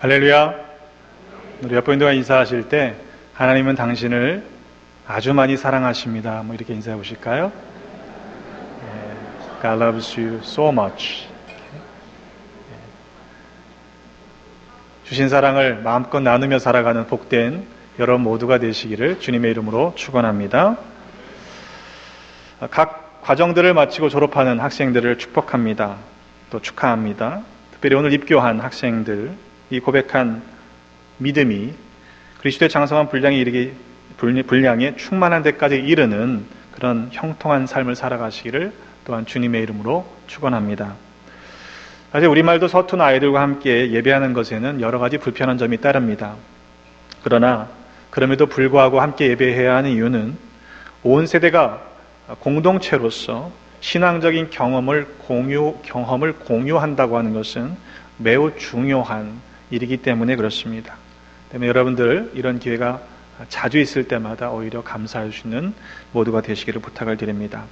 할렐루야. 우리 옆에 분들과 인사하실 때 하나님은 당신을 아주 많이 사랑하십니다. 이렇게 인사해 보실까요? God loves you so much. 주신 사랑을 마음껏 나누며 살아가는 복된 여러분 모두가 되시기를 주님의 이름으로 축원합니다. 각 과정들을 마치고 졸업하는 학생들을 축복합니다. 또 축하합니다. 특별히 오늘 입교한 학생들, 이 고백한 믿음이 그리스도의 장성한 분량에 충만한 데까지 이르는 그런 형통한 삶을 살아가시기를 또한 주님의 이름으로 축원합니다. 사실 우리말도 서툰 아이들과 함께 예배하는 것에는 여러 가지 불편한 점이 따릅니다. 그러나 그럼에도 불구하고 함께 예배해야 하는 이유는 온 세대가 공동체로서 신앙적인 경험을 공유한다고 하는 것은 매우 중요한 일이기 때문에 그렇습니다. 때문에 여러분들 이런 기회가 자주 있을 때마다 오히려 감사할 수 있는 모두가 되시기를 부탁을 드립니다.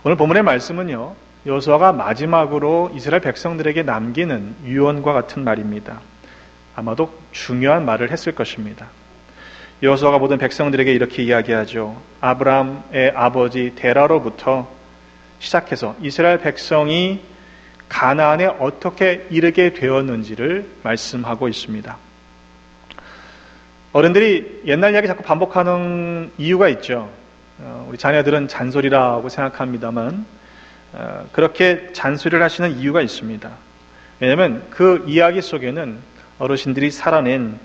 오늘 본문의 말씀은요, 여호수아가 마지막으로 이스라엘 백성들에게 남기는 유언과 같은 말입니다. 아마도 중요한 말을 했을 것입니다. 여호수아가 모든 백성들에게 이렇게 이야기하죠. 아브라함의 아버지 데라로부터 시작해서 이스라엘 백성이 가나안에 어떻게 이르게 되었는지를 말씀하고 있습니다. 어른들이 옛날 이야기 자꾸 반복하는 이유가 있죠. 우리 자녀들은 잔소리라고 생각합니다만 그렇게 잔소리를 하시는 이유가 있습니다. 왜냐하면 그 이야기 속에는 어르신들이 살아낸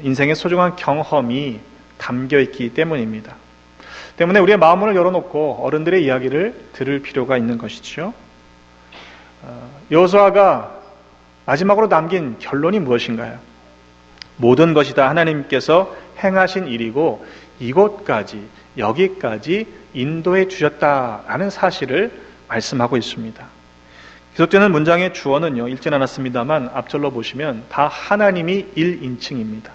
인생의 소중한 경험이 담겨 있기 때문입니다. 때문에 우리의 마음을 열어놓고 어른들의 이야기를 들을 필요가 있는 것이죠. 여호수아가 마지막으로 남긴 결론이 무엇인가요? 모든 것이 다 하나님께서 행하신 일이고 이곳까지 여기까지 인도해 주셨다라는 사실을 말씀하고 있습니다. 계속되는 문장의 주어는요, 읽진 않았습니다만 앞절로 보시면 다 하나님이 1인칭입니다.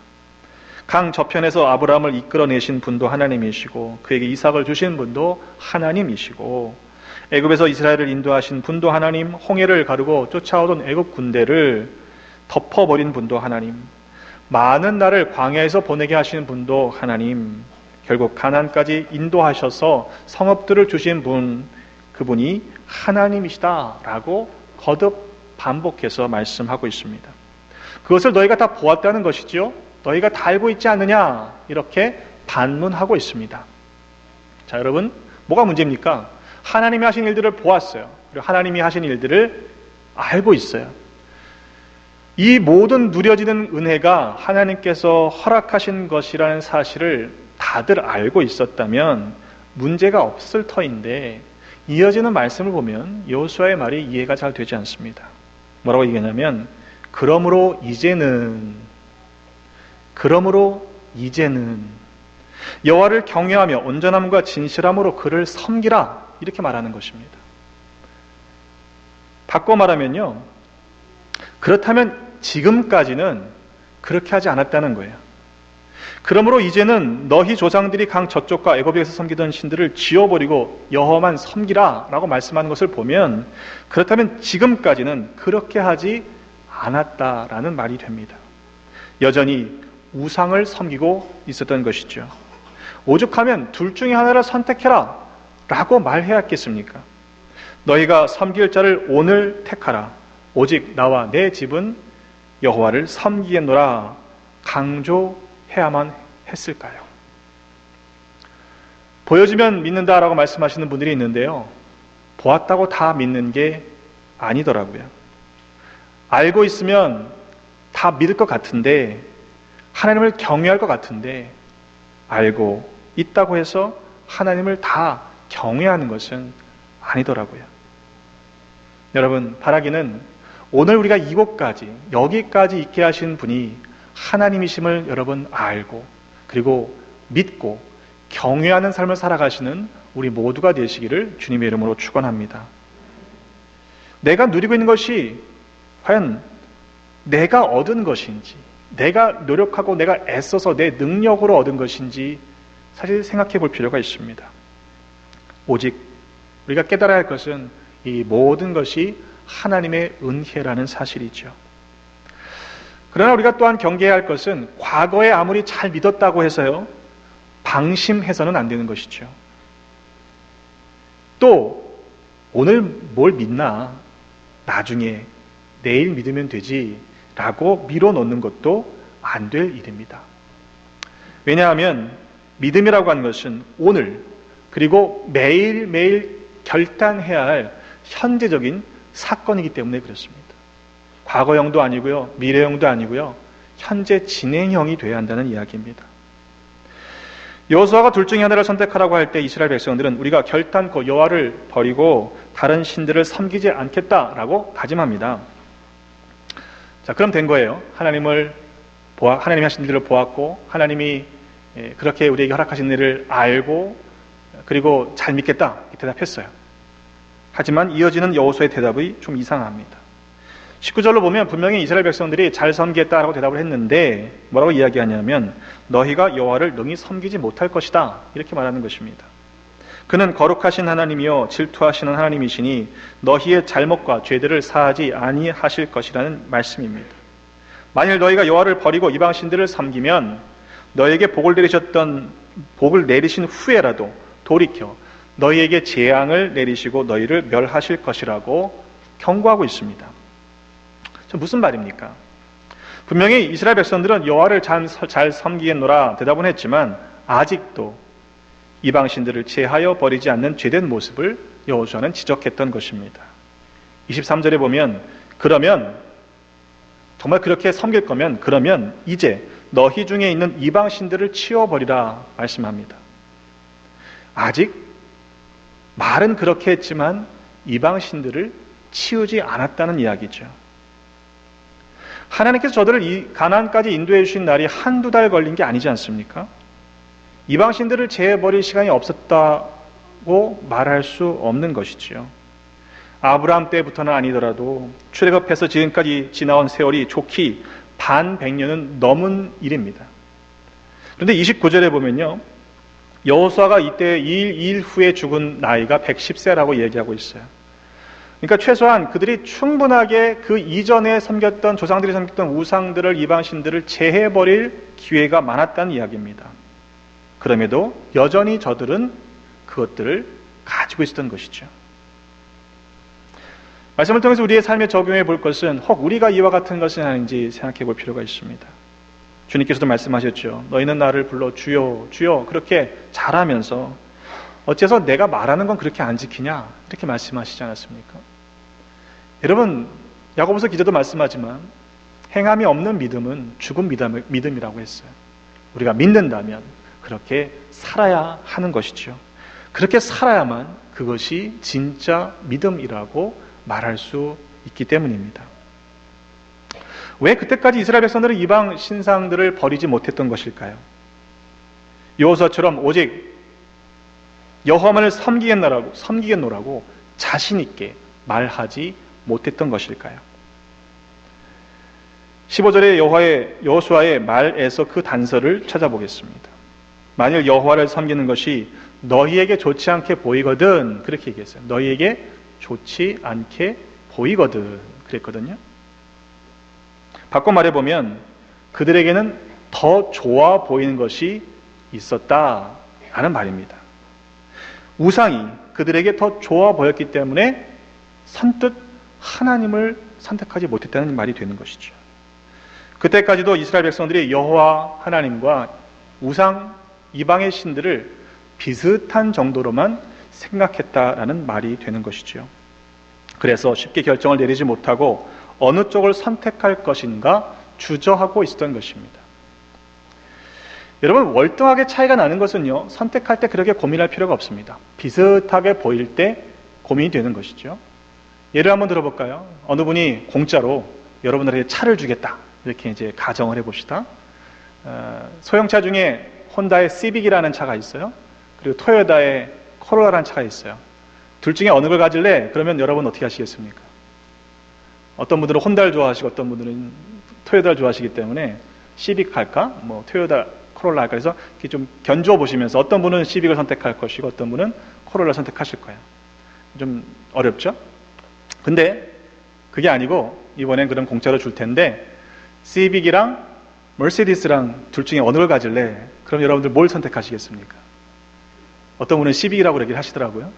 강 저편에서 아브라함을 이끌어내신 분도 하나님이시고 그에게 이삭을 주신 분도 하나님이시고 애굽에서 이스라엘을 인도하신 분도 하나님, 홍해를 가르고 쫓아오던 애굽 군대를 덮어버린 분도 하나님, 많은 날을 광야에서 보내게 하시는 분도 하나님, 결국 가나안까지 인도하셔서 성읍들을 주신 분, 그분이 하나님이시다라고 거듭 반복해서 말씀하고 있습니다. 그것을 너희가 다 보았다는 것이죠. 너희가 다 알고 있지 않느냐, 이렇게 반문하고 있습니다. 자, 여러분, 뭐가 문제입니까? 하나님이 하신 일들을 보았어요. 그리고 하나님이 하신 일들을 알고 있어요. 이 모든 누려지는 은혜가 하나님께서 허락하신 것이라는 사실을 다들 알고 있었다면 문제가 없을 터인데, 이어지는 말씀을 보면 여호수아의 말이 이해가 잘 되지 않습니다. 뭐라고 얘기하냐면 그러므로 이제는 여호와를 경외하며 온전함과 진실함으로 그를 섬기라, 이렇게 말하는 것입니다. 바꿔 말하면요, 그렇다면 지금까지는 그렇게 하지 않았다는 거예요. 그러므로 이제는 너희 조상들이 강 저쪽과 애굽에서 섬기던 신들을 지워버리고 여호와만 섬기라 라고 말씀하는 것을 보면 그렇다면 지금까지는 그렇게 하지 않았다라는 말이 됩니다. 여전히 우상을 섬기고 있었던 것이죠. 오죽하면 둘 중에 하나를 선택해라 라고 말해야 했겠습니까? 너희가 섬길 자를 오늘 택하라. 오직 나와 내 집은 여호와를 섬기겠노라 강조해야만 했을까요? 보여주면 믿는다라고 말씀하시는 분들이 있는데요, 보았다고 다 믿는 게 아니더라고요. 알고 있으면 다 믿을 것 같은데, 하나님을 경외할 것 같은데, 알고 있다고 해서 하나님을 다 경외하는 것은 아니더라고요. 여러분, 바라기는 오늘 우리가 이곳까지, 여기까지 있게 하신 분이 하나님이심을 여러분 알고, 그리고 믿고 경외하는 삶을 살아가시는 우리 모두가 되시기를 주님의 이름으로 축원합니다. 내가 누리고 있는 것이 과연 내가 얻은 것인지, 내가 노력하고 내가 애써서 내 능력으로 얻은 것인지 사실 생각해 볼 필요가 있습니다. 오직 우리가 깨달아야 할 것은 이 모든 것이 하나님의 은혜라는 사실이죠. 그러나 우리가 또한 경계해야 할 것은 과거에 아무리 잘 믿었다고 해서요, 방심해서는 안 되는 것이죠. 또 오늘 뭘 믿나, 나중에 내일 믿으면 되지 라고 밀어놓는 것도 안 될 일입니다. 왜냐하면 믿음이라고 하는 것은 오늘 그리고 매일매일 결단해야 할 현재적인 사건이기 때문에 그렇습니다. 과거형도 아니고요, 미래형도 아니고요, 현재 진행형이 되어야 한다는 이야기입니다. 여호수아가 둘 중에 하나를 선택하라고 할 때 이스라엘 백성들은 우리가 결단코 여호와를 버리고 다른 신들을 섬기지 않겠다라고 다짐합니다. 자, 그럼 된 거예요. 하나님이 하신 일들을 보았고, 하나님이 그렇게 우리에게 허락하신 일을 알고, 그리고 잘 믿겠다 이렇게 대답했어요. 하지만 이어지는 여호수아의 대답이 좀 이상합니다. 19절로 보면 분명히 이스라엘 백성들이 잘 섬기겠다라고 대답을 했는데 뭐라고 이야기하냐면 너희가 여호와를 능히 섬기지 못할 것이다 이렇게 말하는 것입니다. 그는 거룩하신 하나님이요 질투하시는 하나님이시니 너희의 잘못과 죄들을 사하지 아니하실 것이라는 말씀입니다. 만일 너희가 여호와를 버리고 이방 신들을 섬기면 너희에게 복을 내리신 후에라도 돌이켜 너희에게 재앙을 내리시고 너희를 멸하실 것이라고 경고하고 있습니다. 무슨 말입니까? 분명히 이스라엘 백성들은 여호와를 잘 섬기겠노라 대답은 했지만 아직도 이방신들을 제하여 버리지 않는 죄된 모습을 여호수아는 지적했던 것입니다. 23절에 보면 그러면 정말 그렇게 섬길 거면 그러면 이제 너희 중에 있는 이방신들을 치워버리라 말씀합니다. 아직 말은 그렇게 했지만 이방신들을 치우지 않았다는 이야기죠. 하나님께서 저들을 이 가나안까지 인도해 주신 날이 한두 달 걸린 게 아니지 않습니까? 이방신들을 제해버릴 시간이 없었다고 말할 수 없는 것이지요. 아브라함 때부터는 아니더라도 출애굽해서 지금까지 지나온 세월이 좋기 반 100년은 넘은 일입니다. 그런데 29절에 보면요, 여호수아가 이때 2일 후에 죽은 나이가 110세라고 얘기하고 있어요. 그러니까 최소한 그들이 충분하게 그 이전에 섬겼던 조상들이 섬겼던 우상들을 이방신들을 제해버릴 기회가 많았다는 이야기입니다. 그럼에도 여전히 저들은 그것들을 가지고 있었던 것이죠. 말씀을 통해서 우리의 삶에 적용해 볼 것은 혹 우리가 이와 같은 것은 아닌지 생각해 볼 필요가 있습니다. 주님께서도 말씀하셨죠. 너희는 나를 불러 주여 주여 그렇게 잘하면서 어째서 내가 말하는 건 그렇게 안 지키냐 이렇게 말씀하시지 않았습니까? 여러분, 야고보서 기자도 말씀하지만 행함이 없는 믿음은 죽은 믿음이라고 했어요. 우리가 믿는다면 그렇게 살아야 하는 것이죠. 그렇게 살아야만 그것이 진짜 믿음이라고 말할 수 있기 때문입니다. 왜 그때까지 이스라엘 백성들은 이방 신상들을 버리지 못했던 것일까요? 여호수아처럼 오직 여호와만을 섬기겠노라고 자신 있게 말하지 못했던 것일까요? 15절의 여호수아의 말에서 그 단서를 찾아보겠습니다. 만일 여호와를 섬기는 것이 너희에게 좋지 않게 보이거든 그렇게 얘기했어요. 너희에게 좋지 않게 보이거든 그랬거든요. 바꿔 말해보면 그들에게는 더 좋아 보이는 것이 있었다라는 말입니다. 우상이 그들에게 더 좋아 보였기 때문에 선뜻 하나님을 선택하지 못했다는 말이 되는 것이죠. 그때까지도 이스라엘 백성들이 여호와 하나님과 우상 이방의 신들을 비슷한 정도로만 생각했다라는 말이 되는 것이죠. 그래서 쉽게 결정을 내리지 못하고 어느 쪽을 선택할 것인가 주저하고 있었던 것입니다. 여러분, 월등하게 차이가 나는 것은요, 선택할 때 그렇게 고민할 필요가 없습니다. 비슷하게 보일 때 고민이 되는 것이죠. 예를 한번 들어볼까요? 어느 분이 공짜로 여러분들에게 차를 주겠다 이렇게 이제 가정을 해봅시다. 소형차 중에 혼다의 시빅이라는 차가 있어요. 그리고 토요타의 코롤라라는 차가 있어요. 둘 중에 어느 걸 가질래? 그러면 여러분 어떻게 하시겠습니까? 어떤 분들은 혼다를 좋아하시고 어떤 분들은 토요타를 좋아하시기 때문에 시빅 할까? 뭐 토요타 코롤라 할까? 그래서 이렇게 좀 견주어 보시면서 어떤 분은 시빅을 선택할 것이고 어떤 분은 코롤라를 선택하실 거예요. 좀 어렵죠? 근데 그게 아니고 이번엔 그럼 공짜로 줄 텐데 시빅이랑 머세디스랑 둘 중에 어느 걸 가질래? 그럼 여러분들 뭘 선택하시겠습니까? 어떤 분은 시빅이라고 얘기를 하시더라고요.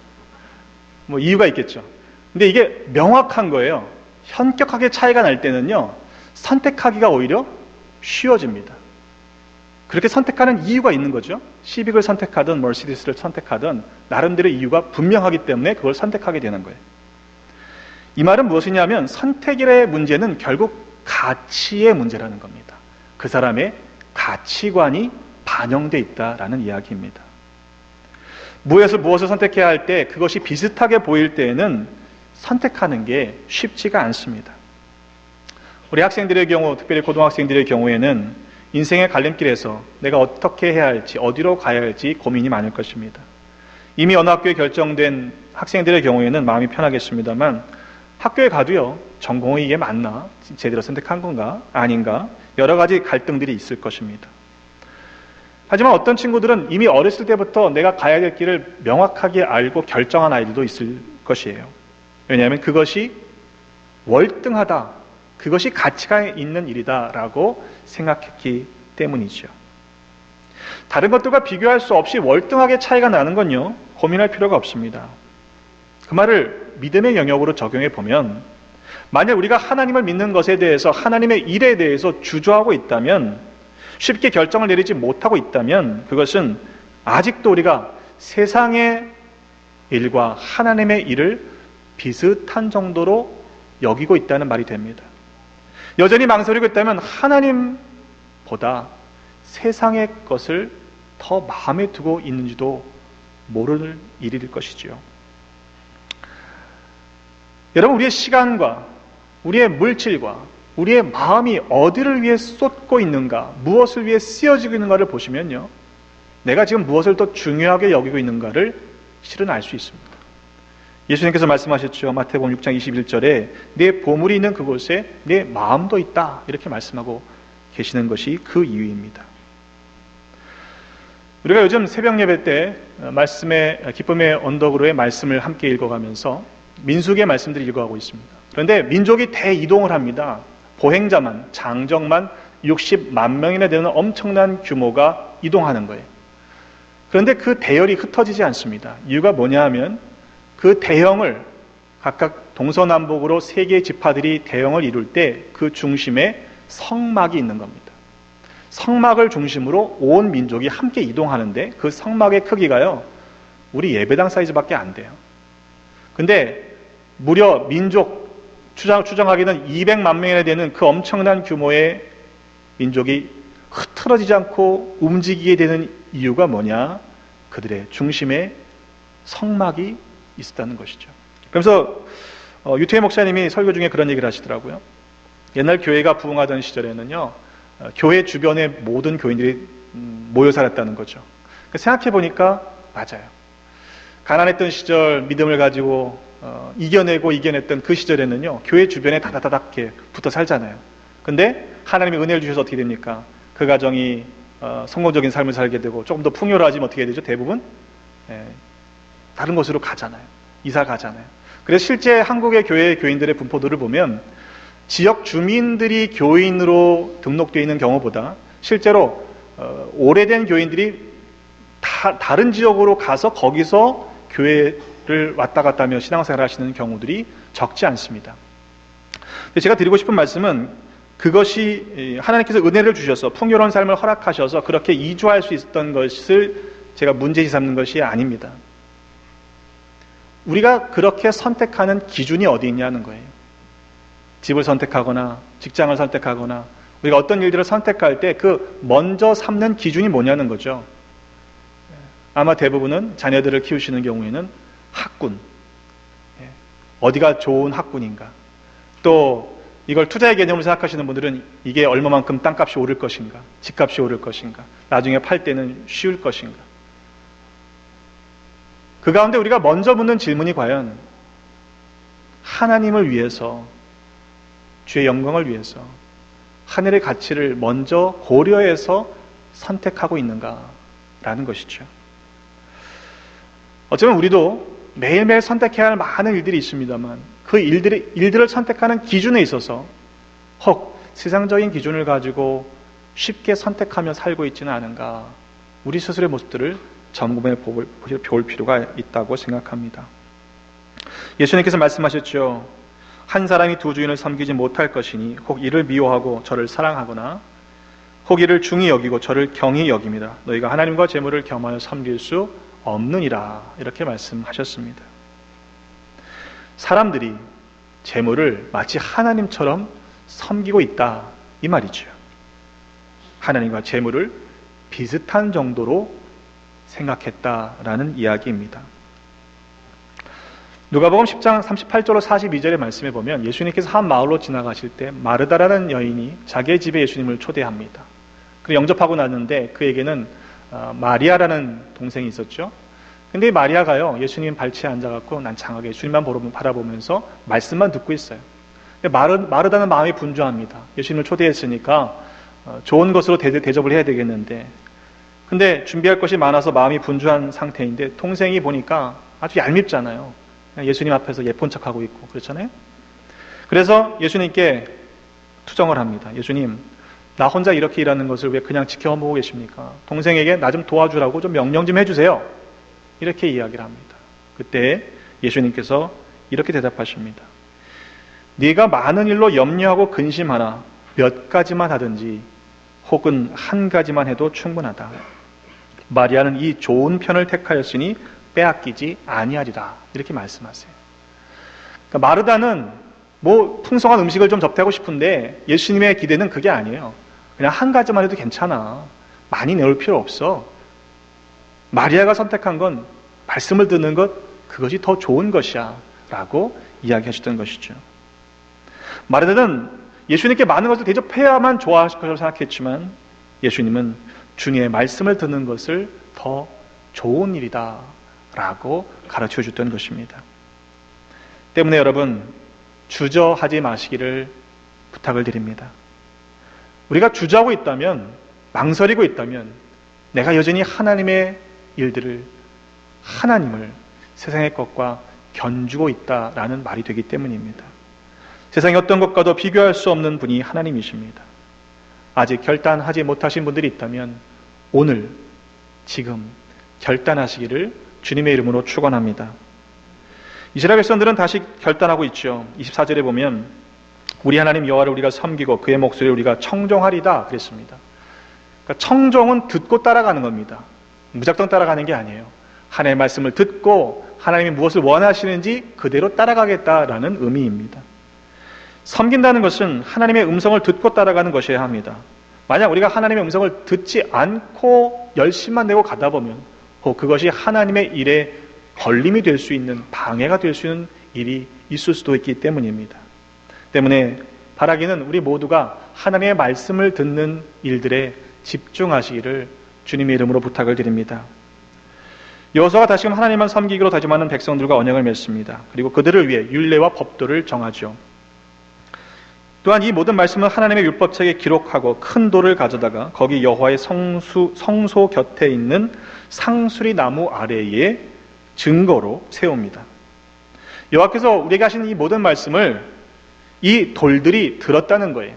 뭐 이유가 있겠죠. 근데 이게 명확한 거예요. 현격하게 차이가 날 때는요, 선택하기가 오히려 쉬워집니다. 그렇게 선택하는 이유가 있는 거죠. 시빅을 선택하든 머세디스를 선택하든 나름대로 이유가 분명하기 때문에 그걸 선택하게 되는 거예요. 이 말은 무엇이냐면 선택의 문제는 결국 가치의 문제라는 겁니다. 그 사람의 가치관이 반영되어 있다라는 이야기입니다. 무엇을 선택해야 할 때 그것이 비슷하게 보일 때에는 선택하는 게 쉽지가 않습니다. 우리 학생들의 경우, 특별히 고등학생들의 경우에는 인생의 갈림길에서 내가 어떻게 해야 할지, 어디로 가야 할지 고민이 많을 것입니다. 이미 어느 학교에 결정된 학생들의 경우에는 마음이 편하겠습니다만 학교에 가도요, 전공이 이게 맞나? 제대로 선택한 건가? 아닌가? 여러 가지 갈등들이 있을 것입니다. 하지만 어떤 친구들은 이미 어렸을 때부터 내가 가야 될 길을 명확하게 알고 결정한 아이들도 있을 것이에요. 왜냐하면 그것이 월등하다, 그것이 가치가 있는 일이다라고 생각했기 때문이죠. 다른 것들과 비교할 수 없이 월등하게 차이가 나는 건요, 고민할 필요가 없습니다. 그 말을 믿음의 영역으로 적용해 보면, 만약 우리가 하나님을 믿는 것에 대해서, 하나님의 일에 대해서 주저하고 있다면, 쉽게 결정을 내리지 못하고 있다면 그것은 아직도 우리가 세상의 일과 하나님의 일을 비슷한 정도로 여기고 있다는 말이 됩니다. 여전히 망설이고 있다면 하나님보다 세상의 것을 더 마음에 두고 있는지도 모를 일일 것이지요. 여러분, 우리의 시간과 우리의 물질과 우리의 마음이 어디를 위해 쏟고 있는가, 무엇을 위해 쓰여지고 있는가를 보시면요, 내가 지금 무엇을 더 중요하게 여기고 있는가를 실은 알 수 있습니다. 예수님께서 말씀하셨죠. 마태복음 6장 21절에 내 보물이 있는 그곳에 내 마음도 있다, 이렇게 말씀하고 계시는 것이 그 이유입니다. 우리가 요즘 새벽 예배 때 말씀의 기쁨의 언덕으로의 말씀을 함께 읽어가면서 민수기의 말씀들을 읽어가고 있습니다. 그런데 민족이 대이동을 합니다. 보행자만, 장정만 60만 명이나 되는 엄청난 규모가 이동하는 거예요. 그런데 그 대열이 흩어지지 않습니다. 이유가 뭐냐 하면 그 대형을 각각 동서남북으로 세 개의 지파들이 대형을 이룰 때 그 중심에 성막이 있는 겁니다. 성막을 중심으로 온 민족이 함께 이동하는데 그 성막의 크기가요, 우리 예배당 사이즈밖에 안 돼요. 근데 무려 민족 추정하기는 200만 명이나 되는 그 엄청난 규모의 민족이 흐트러지지 않고 움직이게 되는 이유가 뭐냐? 그들의 중심에 성막이 있었다는 것이죠. 그래서 유태희 목사님이 설교 중에 그런 얘기를 하시더라고요. 옛날 교회가 부흥하던 시절에는요, 교회 주변에 모든 교인들이 모여 살았다는 거죠. 생각해 보니까 맞아요. 가난했던 시절 믿음을 가지고 이겨냈던 그 시절에는요, 교회 주변에 다다다닥 이렇게 붙어 살잖아요. 근데 하나님이 은혜를 주셔서 어떻게 됩니까? 그 가정이 성공적인 삶을 살게 되고 조금 더 풍요로워지면 어떻게 되죠? 대부분 다른 곳으로 가잖아요. 이사 가잖아요. 그래서 실제 한국의 교인들의 분포도를 보면 지역 주민들이 교인으로 등록되어 있는 경우보다 실제로 오래된 교인들이 다른 지역으로 가서 거기서 교회를 왔다 갔다 하며 신앙생활을 하시는 경우들이 적지 않습니다. 제가 드리고 싶은 말씀은 그것이 하나님께서 은혜를 주셔서 풍요로운 삶을 허락하셔서 그렇게 이주할 수 있었던 것을 제가 문제시 삼는 것이 아닙니다. 우리가 그렇게 선택하는 기준이 어디 있냐는 거예요. 집을 선택하거나 직장을 선택하거나 우리가 어떤 일들을 선택할 때 그 먼저 삼는 기준이 뭐냐는 거죠. 아마 대부분은 자녀들을 키우시는 경우에는 학군, 어디가 좋은 학군인가, 또 이걸 투자의 개념으로 생각하시는 분들은 이게 얼마만큼 땅값이 오를 것인가, 집값이 오를 것인가, 나중에 팔 때는 쉬울 것인가. 그 가운데 우리가 먼저 묻는 질문이 과연 하나님을 위해서, 주의 영광을 위해서 하늘의 가치를 먼저 고려해서 선택하고 있는가라는 것이죠. 어쩌면 우리도 매일매일 선택해야 할 많은 일들이 있습니다만 그 일들을 선택하는 기준에 있어서 혹 세상적인 기준을 가지고 쉽게 선택하며 살고 있지는 않은가, 우리 스스로의 모습들을 점검해 볼 필요가 있다고 생각합니다. 예수님께서 말씀하셨죠. 한 사람이 두 주인을 섬기지 못할 것이니 혹 이를 미워하고 저를 사랑하거나 혹 이를 중히 여기고 저를 경히 여깁니다. 너희가 하나님과 재물을 겸하여 섬길 수 없느니라. 이렇게 말씀하셨습니다. 사람들이 재물을 마치 하나님처럼 섬기고 있다, 이 말이죠. 하나님과 재물을 비슷한 정도로 생각했다라는 이야기입니다. 누가복음 10장 38절로 42절의 말씀에 보면 예수님께서 한 마을로 지나가실 때 마르다라는 여인이 자기의 집에 예수님을 초대합니다. 그리고 영접하고 났는데 그에게는 마리아라는 동생이 있었죠. 근데 이 마리아가요, 예수님 발치에 앉아갖고 난장하게 예수님만 바라보면서 말씀만 듣고 있어요. 마르다는 마음이 분주합니다. 예수님을 초대했으니까 좋은 것으로 대접을 해야 되겠는데, 근데 준비할 것이 많아서 마음이 분주한 상태인데 동생이 보니까 아주 얄밉잖아요. 예수님 앞에서 예쁜 척하고 있고 그렇잖아요. 그래서 예수님께 투정을 합니다. 예수님, 나 혼자 이렇게 일하는 것을 왜 그냥 지켜보고 계십니까? 동생에게 나 좀 도와주라고 좀 명령 좀 해주세요. 이렇게 이야기를 합니다. 그때 예수님께서 이렇게 대답하십니다. 네가 많은 일로 염려하고 근심하나 몇 가지만 하든지 혹은 한 가지만 해도 충분하다. 마리아는 이 좋은 편을 택하였으니 빼앗기지 아니하리라. 이렇게 말씀하세요. 그러니까 마르다는 뭐 풍성한 음식을 좀 접대하고 싶은데 예수님의 기대는 그게 아니에요. 그냥 한 가지만 해도 괜찮아. 많이 내올 필요 없어. 마리아가 선택한 건 말씀을 듣는 것, 그것이 더 좋은 것이야 라고 이야기하셨던 것이죠. 마르다는 예수님께 많은 것을 대접해야만 좋아하실 것으로 생각했지만 예수님은 주님의 말씀을 듣는 것을 더 좋은 일이다 라고 가르쳐 줬던 것입니다. 때문에 여러분, 주저하지 마시기를 부탁을 드립니다. 우리가 주저하고 있다면, 망설이고 있다면 내가 여전히 하나님의 일들을, 하나님을 세상의 것과 견주고 있다라는 말이 되기 때문입니다. 세상의 어떤 것과도 비교할 수 없는 분이 하나님이십니다. 아직 결단하지 못하신 분들이 있다면 오늘, 지금 결단하시기를 주님의 이름으로 축원합니다. 이스라엘 백성들은 다시 결단하고 있죠. 24절에 보면 우리 하나님 여호와를 우리가 섬기고 그의 목소리를 우리가 청종하리다 그랬습니다. 그러니까 청종은 듣고 따라가는 겁니다. 무작정 따라가는 게 아니에요. 하나님의 말씀을 듣고 하나님이 무엇을 원하시는지 그대로 따라가겠다라는 의미입니다. 섬긴다는 것은 하나님의 음성을 듣고 따라가는 것이어야 합니다. 만약 우리가 하나님의 음성을 듣지 않고 열심만 내고 가다 보면 그것이 하나님의 일에 걸림이 될 수 있는, 방해가 될 수 있는 일이 있을 수도 있기 때문입니다. 때문에 바라기는 우리 모두가 하나님의 말씀을 듣는 일들에 집중하시기를 주님의 이름으로 부탁을 드립니다. 여호수아가 다시금 하나님만 섬기기로 다짐하는 백성들과 언약을 맺습니다. 그리고 그들을 위해 율례와 법도를 정하죠. 또한 이 모든 말씀은 하나님의 율법책에 기록하고 큰 돌을 가져다가 거기 여호와의 성소 곁에 있는 상수리 나무 아래에 증거로 세웁니다. 여호와께서 우리에게 하시는 이 모든 말씀을 이 돌들이 들었다는 거예요.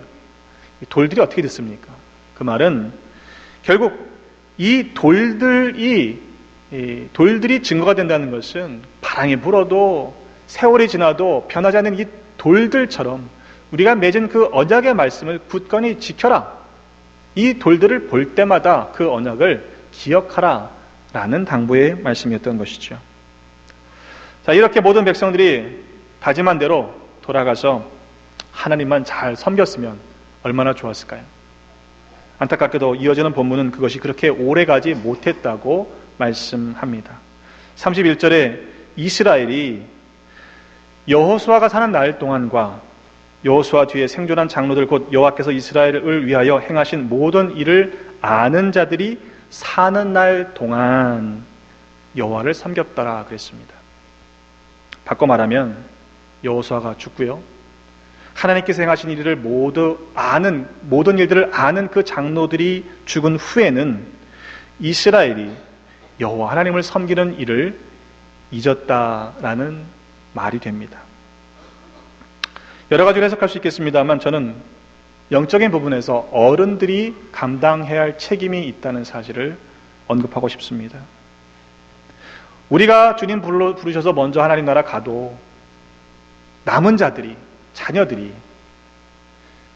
이 돌들이 어떻게 듣습니까? 그 말은 결국 이 돌들이 증거가 된다는 것은 바람이 불어도 세월이 지나도 변하지 않는 이 돌들처럼 우리가 맺은 그 언약의 말씀을 굳건히 지켜라. 이 돌들을 볼 때마다 그 언약을 기억하라 라는 당부의 말씀이었던 것이죠. 자, 이렇게 모든 백성들이 다짐한 대로 돌아가서 하나님만 잘 섬겼으면 얼마나 좋았을까요? 안타깝게도 이어지는 본문은 그것이 그렇게 오래가지 못했다고 말씀합니다. 31절에 이스라엘이 여호수아가 사는 날 동안과 여호수아 뒤에 생존한 장로들 곧 여호와께서 이스라엘을 위하여 행하신 모든 일을 아는 자들이 사는 날 동안 여호와를 섬겼더라 그랬습니다. 바꿔 말하면 여호수아가 죽고요. 하나님께서 행하신 일을 모든 일들을 아는 그 장로들이 죽은 후에는 이스라엘이 여호와 하나님을 섬기는 일을 잊었다라는 말이 됩니다. 여러 가지로 해석할 수 있겠습니다만 저는 영적인 부분에서 어른들이 감당해야 할 책임이 있다는 사실을 언급하고 싶습니다. 우리가 주님 부르셔서 먼저 하나님 나라 가도 남은 자들이, 자녀들이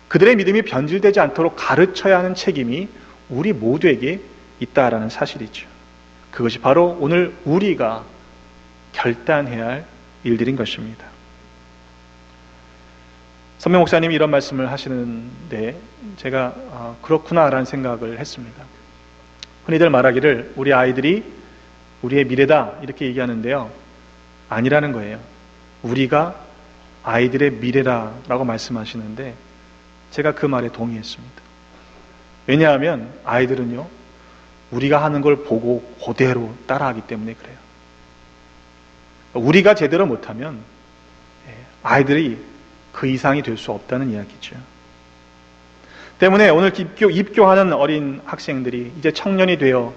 그들의 믿음이 변질되지 않도록 가르쳐야 하는 책임이 우리 모두에게 있다라는 사실이죠. 그것이 바로 오늘 우리가 결단해야 할 일들인 것입니다. 선배 목사님이 이런 말씀을 하시는데 제가 그렇구나라는 생각을 했습니다. 흔히들 말하기를 우리 아이들이 우리의 미래다 이렇게 얘기하는데요. 아니라는 거예요. 우리가 아이들의 미래라고 말씀하시는데 제가 그 말에 동의했습니다. 왜냐하면 아이들은요, 우리가 하는 걸 보고 그대로 따라하기 때문에 그래요. 우리가 제대로 못하면 아이들이 그 이상이 될 수 없다는 이야기죠. 때문에 오늘 입교하는 어린 학생들이 이제 청년이 되어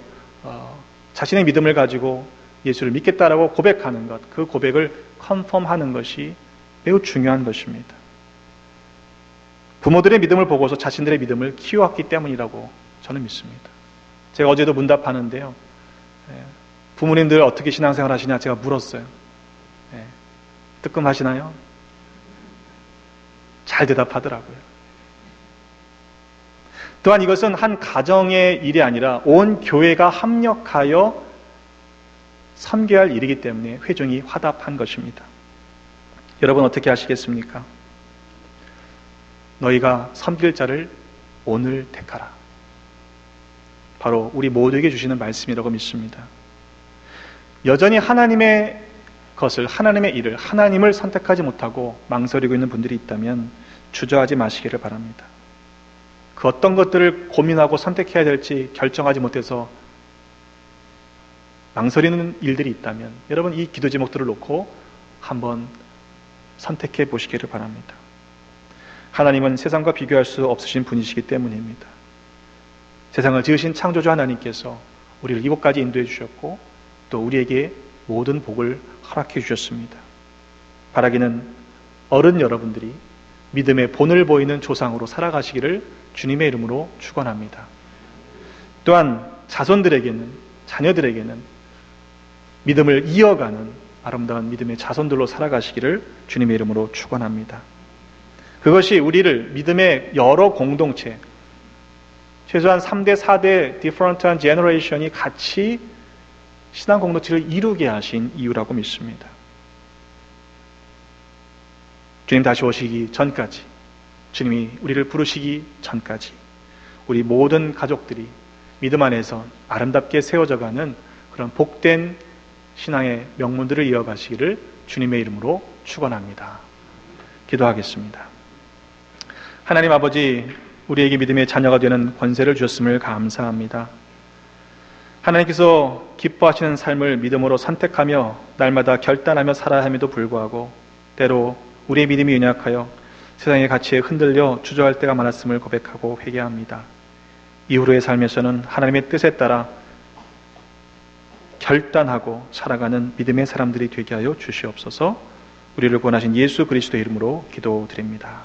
자신의 믿음을 가지고 예수를 믿겠다라고 고백하는 것, 그 고백을 컨펌하는 것이 매우 중요한 것입니다. 부모들의 믿음을 보고서 자신들의 믿음을 키워왔기 때문이라고 저는 믿습니다. 제가 어제도 문답하는데요. 부모님들 어떻게 신앙생활 하시냐 제가 물었어요. 뜨끔하시나요? 잘 대답하더라고요. 또한 이것은 한 가정의 일이 아니라 온 교회가 합력하여 섬겨야 할 일이기 때문에 회중이 화답한 것입니다. 여러분 어떻게 하시겠습니까? 너희가 섬길 자를 오늘 택하라. 바로 우리 모두에게 주시는 말씀이라고 믿습니다. 여전히 하나님의 것을, 하나님의 일을, 하나님을 선택하지 못하고 망설이고 있는 분들이 있다면 주저하지 마시기를 바랍니다. 그 어떤 것들을 고민하고 선택해야 될지 결정하지 못해서 망설이는 일들이 있다면 여러분 이 기도 제목들을 놓고 한번 선택해 보시기를 바랍니다. 하나님은 세상과 비교할 수 없으신 분이시기 때문입니다. 세상을 지으신 창조주 하나님께서 우리를 이곳까지 인도해 주셨고 또 우리에게 모든 복을 허락해 주셨습니다. 바라기는 어른 여러분들이 믿음의 본을 보이는 조상으로 살아가시기를 주님의 이름으로 축원합니다. 또한 자손들에게는, 자녀들에게는 믿음을 이어가는 아름다운 믿음의 자손들로 살아가시기를 주님의 이름으로 축원합니다. 그것이 우리를 믿음의 여러 공동체, 최소한 3대, 4대 디퍼런트한 제너레이션이 같이 신앙 공동체를 이루게 하신 이유라고 믿습니다. 주님 다시 오시기 전까지, 주님이 우리를 부르시기 전까지 우리 모든 가족들이 믿음 안에서 아름답게 세워져가는 그런 복된 신앙의 명문들을 이어가시기를 주님의 이름으로 축원합니다. 기도하겠습니다. 하나님 아버지, 우리에게 믿음의 자녀가 되는 권세를 주셨음을 감사합니다. 하나님께서 기뻐하시는 삶을 믿음으로 선택하며 날마다 결단하며 살아야 함에도 불구하고 때로 우리의 믿음이 연약하여 세상의 가치에 흔들려 주저할 때가 많았음을 고백하고 회개합니다. 이후로의 삶에서는 하나님의 뜻에 따라 결단하고 살아가는 믿음의 사람들이 되게 하여 주시옵소서. 우리를 구원하신 예수 그리스도의 이름으로 기도드립니다.